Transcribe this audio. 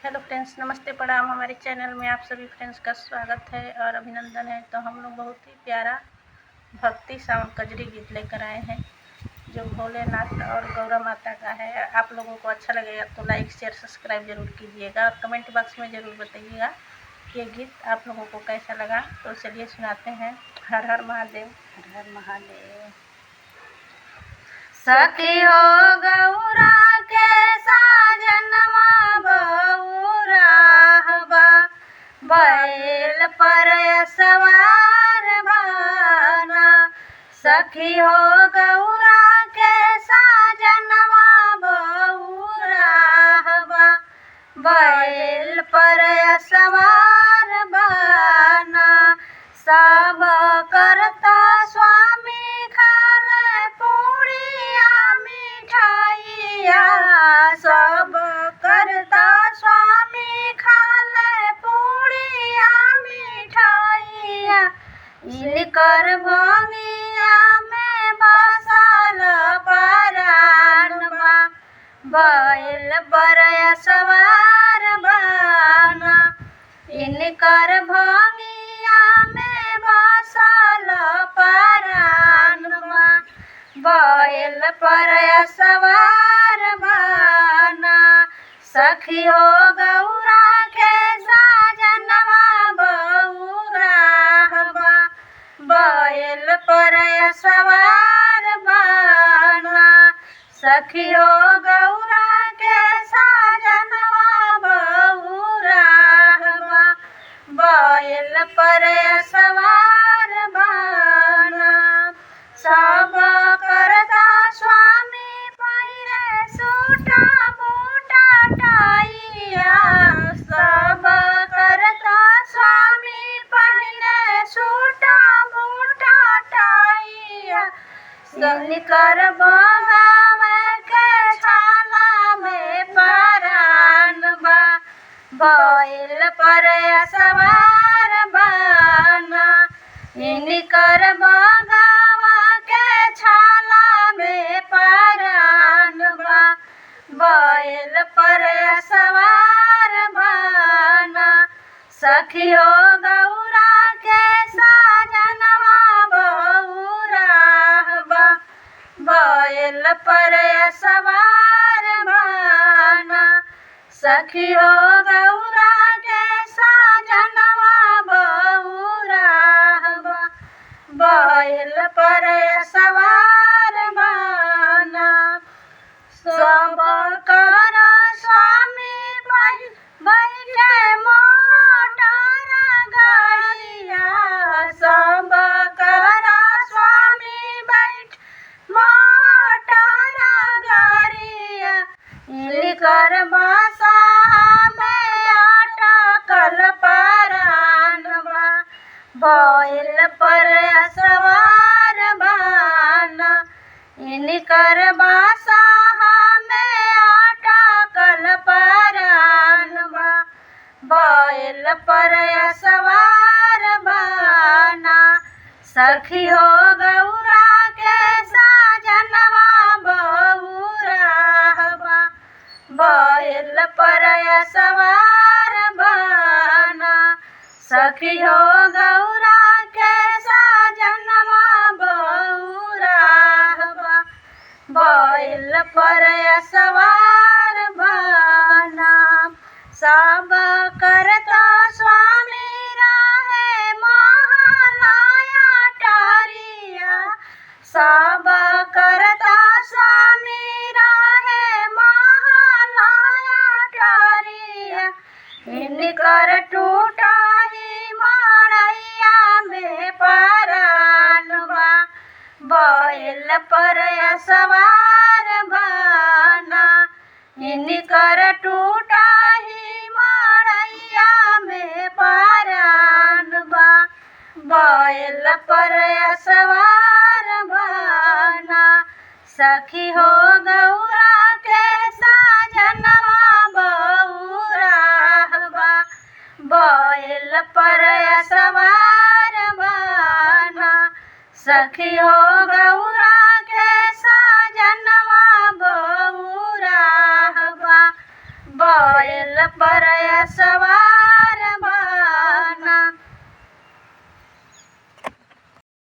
Hello friends, नमस्ते प्रणाम। हमारे चैनल में आप सभी फ्रेंड्स का स्वागत है और अभिनंदन है। तो हम लोग बहुत ही प्यारा भक्ति साउंड कजरी गीत लेकर आए हैं जो भोलेनाथ और गौरा माता का है। आप लोगों को अच्छा लगेगा तो लाइक शेयर सब्सक्राइब जरूर कीजिएगा और कमेंट बॉक्स में ज़रूर बताइएगा ये गीत आप लोगों को कैसा लगा। तो चलिए सुनाते हैं। हर हर महादेव, हर हर महादेव। सखी हो गौरा के साजनमा बउराहबा, बैल पर सवार बाना। सखी हो गौरा के साजनमा बउराहबा, बैल पर सवार बाना। सब करता स्वामी खाले पूड़िया मिठाइया, सब करता स्वामी खाले पूड़िया मिठाइया। इनकर भंगिया में बसल परानवा, बैल पर सवार बाना। इनकर भंगिया में बसल परानवा, बैल पर सवार बाना। सखी हो गौरा के साजनवा बउराहबा, बैल पर सवार बाना। सखी हो गौरा के साजनवा बउराहबा, बैल पर सवार बाना। सब करता स्वामी पहिरे सूटा बूटा टाइया, सब करता स्वामी पहिरे सूटा बूटा टाइया। इनकर बंगावे के छाला में परानवा, बैल पर सवार बाना। इनकर बंगावा के छाला में परानवा, बैल पर सवार बाना। सखी हो गौरा के साजनवा बउराहबा, बैल पर सवार बाना। सखी हो गौरा के साजनवा बउराहबा, बैल पर सवार बाना। सब कर स्वामी बैठे मोटर गाड़िया, सब कर स्वामी बैठ मोटर गाड़िया। इनकर बासा में अटकल परानवा, बैल पर सवार बाना। इनकर बासा में अटकल परानवा, बैल पर सवार बाना। सखी हो गौरा के साजनवा बउराहबा, बैल पर सवार बाना। सखी हो गौरा के साजनवा बउराहबा, बैल पर सवार बाना। सब करता स्वामी रहे महालया टारिया, सब करता स्वामी रहे महालया टारिया। इनकर टूटा ही मड़ैया में परानवा, बैल पर सवार बाना। इनकर टूटा ही मड़ैया में परानवा, बैल पर सवार बाना। सखी हो गौरा के साजनवा बउराहबा, बैल पर सवार बाना। सखी हो गौरा के साजनवा बउराहबा, भइल प्रयासवा